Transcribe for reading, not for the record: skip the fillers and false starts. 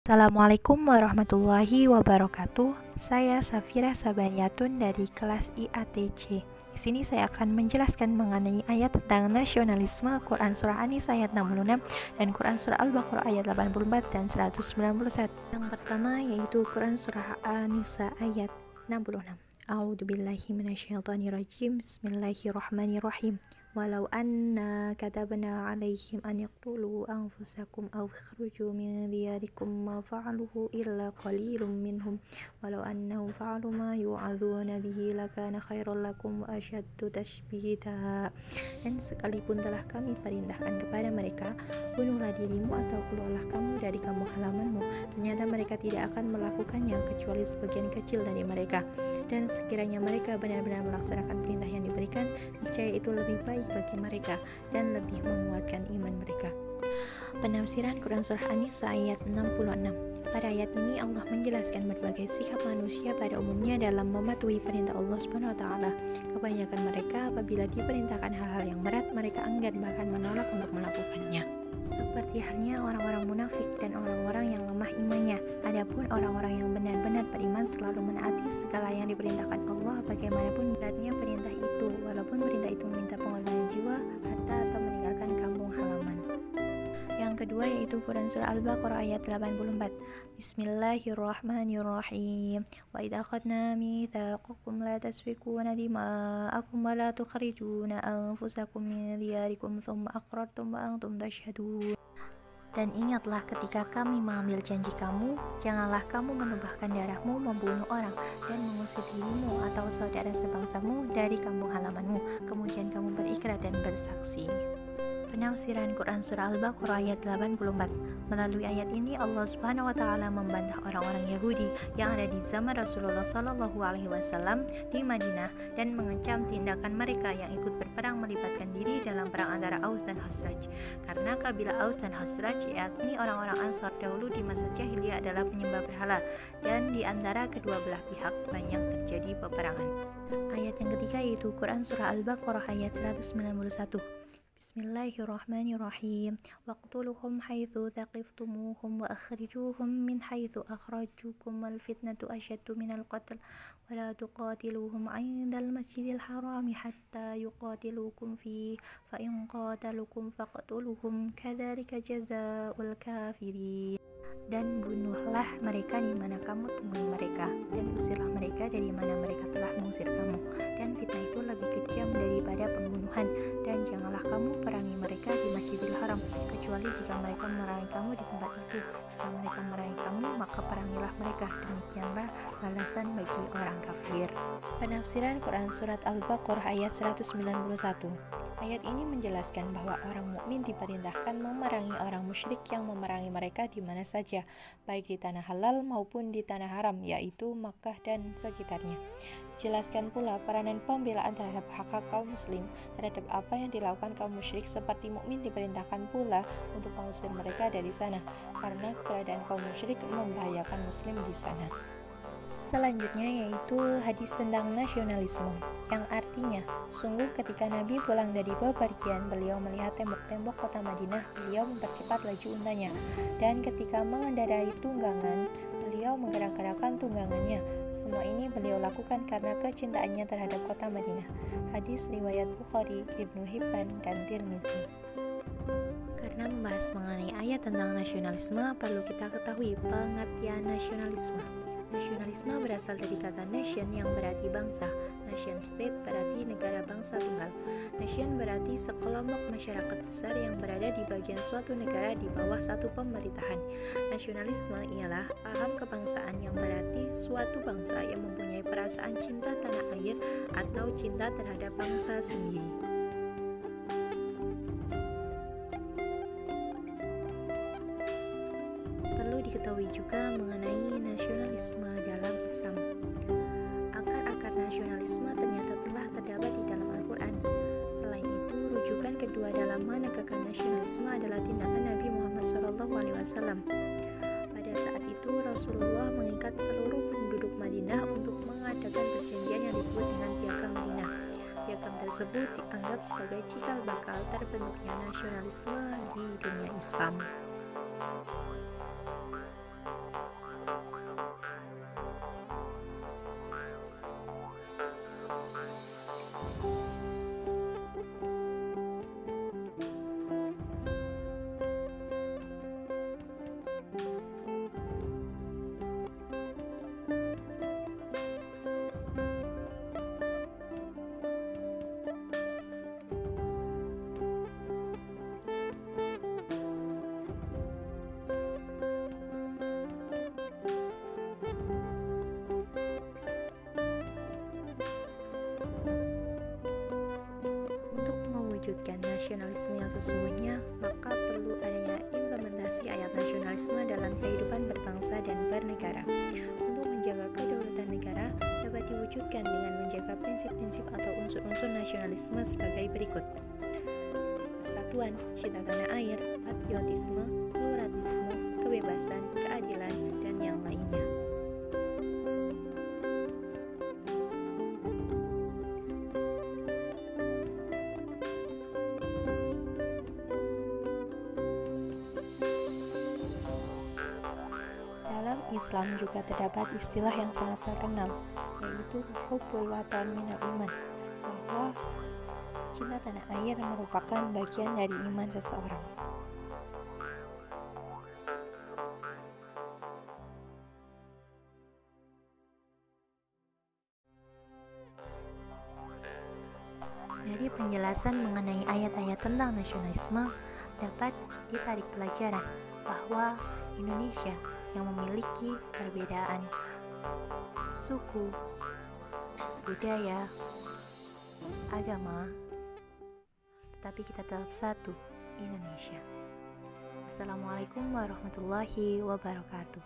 Assalamualaikum warahmatullahi wabarakatuh. Saya Safira Sabariyatun dari kelas IATC. Di sini saya akan menjelaskan mengenai ayat tentang nasionalisme, Quran Surah An-Nisa ayat 66 dan Quran Surah Al-Baqarah ayat 84 dan 191. Yang pertama yaitu Quran Surah An-Nisa ayat 66. A'udzubillahi minasyaitonirrajim. Bismillahirrahmanirrahim. Walau anna katabna alaihim an yaqtulu anfusakum aw ikhruju min diyarikum ma fa'aluhu illa qalilun minhum walau annahum fa'alu ma yu'adzuna bihi lakana khairan lakum wa ashaddu tashbita. Dan sekalipun telah kami perintahkan kepada mereka, bunuhlah dirimu atau keluarlah kamu dari kampung halamanmu, ternyata mereka tidak akan melakukannya kecuali sebagian kecil dari mereka. Dan sekiranya mereka benar-benar melaksanakan perintah yang diberikan, niscaya itu lebih baik bagi mereka dan lebih menguatkan iman mereka. Penafsiran Quran Surah An-Nisa ayat 66. Pada ayat ini Allah menjelaskan berbagai sikap manusia pada umumnya dalam mematuhi perintah Allah Subhanahu wa taala. Kebanyakan mereka apabila diperintahkan hal-hal yang berat, mereka enggan bahkan menolak untuk melakukannya. Seperti halnya orang-orang munafik dan orang-orang yang lemah imannya. Adapun orang-orang yang benar-benar beriman selalu menaati segala yang diperintahkan Allah bagaimanapun beratnya perintah itu, walaupun perintah itu meminta pengorbanan jiwa, harta atau meninggalkan kampung halaman. Yang kedua yaitu Quran Surah Al-Baqarah ayat 84. Bismillahirrahmanirrahim. Wa idza akhadna mitsaqakum la tasfikuna dima'akum wa la tukhrijuna anfusakum min diyarikum thumma aqrartum wa antum tashhadun. Dan ingatlah ketika kami mengambil janji kamu, janganlah kamu menumpahkan darahmu, membunuh orang, dan mengusir dirimu atau saudara sebangsamu dari kampung halamanmu, kemudian kamu berikrar dan bersaksi. Penafsiran Quran Surah Al-Baqarah ayat 84. Melalui ayat ini Allah Subhanahu wa taala membantah orang-orang Yahudi yang ada di zaman Rasulullah Shallallahu alaihi wasallam di Madinah dan mengecam tindakan mereka yang ikut berperang melibatkan diri dalam perang antara Aus dan Khazraj. Karena kabilah Aus dan Khazraj, yakni orang-orang Ansar dahulu di masa jahiliyah, adalah penyembah berhala, dan di antara kedua belah pihak banyak terjadi peperangan. Ayat yang ketiga yaitu Quran Surah Al-Baqarah ayat 191. Bismillahirrahmanirrahim. Waqtuluhum haitsu thaqiftumuhum wa akhrijuhum min haitsu akhrajukum wal fitnatu asyaddu minal qatl wa la tuqatiluhum 'indal masjidil harami hatta yuqatilukum fi fa in qatalukum faqtuluhum kadzalika jazaa'ul kafirin. Dan bunuhlah mereka di mana kamu temui mereka, dan usirlah mereka dari mana mereka telah mengusir kamu. Dan fitnah itu lebih kejam daripada pembunuhan. Dan janganlah kamu perangi mereka di Masjidil Haram, kecuali jika mereka memerangi kamu di tempat itu. Jika mereka memerangi kamu, maka perangilah mereka. Demikianlah balasan bagi orang kafir. Penafsiran Quran Surat Al-Baqarah ayat 191. Ayat ini menjelaskan bahwa orang mukmin diperintahkan memerangi orang musyrik yang memerangi mereka di mana saja, baik di tanah halal maupun di tanah haram, yaitu Makkah dan sekitarnya. Dijelaskan pula peranan pembelaan terhadap hak kaum muslim terhadap apa yang dilakukan kaum musyrik, seperti mukmin diperintahkan pula untuk mengusir mereka dari sana, karena keberadaan kaum musyrik membahayakan muslim di sana. Selanjutnya yaitu hadis tentang nasionalisme, yang artinya, sungguh ketika Nabi pulang dari bepergian, beliau melihat tembok-tembok kota Madinah, beliau mempercepat laju untanya, dan ketika mengendarai tunggangan, beliau menggerak-gerakkan tunggangannya. Semua ini beliau lakukan karena kecintaannya terhadap kota Madinah. Hadis riwayat Bukhari, Ibnu Hibban, dan Tirmizi. Karena membahas mengenai ayat tentang nasionalisme, perlu kita ketahui pengertian nasionalisme. Nasionalisme berasal dari kata nation yang berarti bangsa. Nation state berarti negara bangsa tunggal. Nation berarti sekelompok masyarakat besar yang berada di bagian suatu negara di bawah satu pemerintahan. Nasionalisme ialah paham kebangsaan yang berarti suatu bangsa yang mempunyai perasaan cinta tanah air atau cinta terhadap bangsa sendiri. Perlu diketahui juga mengenai nasionalisme dalam Islam. Akar-akar nasionalisme ternyata telah terdapat di dalam Al-Quran. Selain itu, rujukan kedua dalam menegakkan nasionalisme adalah tindakan Nabi Muhammad SAW. Pada saat itu, Rasulullah mengikat seluruh penduduk Madinah untuk mengadakan perjanjian yang disebut dengan Piagam Madinah. Piagam tersebut dianggap sebagai cikal bakal terbentuknya nasionalisme di dunia Islam. mewujudkan nasionalisme yang sesungguhnya, maka perlu adanya implementasi ayat nasionalisme dalam kehidupan berbangsa dan bernegara. Untuk menjaga kedaulatan negara dapat diwujudkan dengan menjaga prinsip-prinsip atau unsur-unsur nasionalisme sebagai berikut: persatuan, cinta tanah air, patriotisme, pluralisme, kebebasan, keadilan, dan yang lainnya. Dalam Islam juga terdapat istilah yang sangat terkenal, yaitu hubbul watan minal iman, bahwa cinta tanah air merupakan bagian dari iman seseorang. Dari penjelasan mengenai ayat-ayat tentang nasionalisme, dapat ditarik pelajaran bahwa Indonesia yang memiliki perbedaan suku, budaya, agama, tetapi kita tetap satu, Indonesia. Assalamualaikum warahmatullahi wabarakatuh.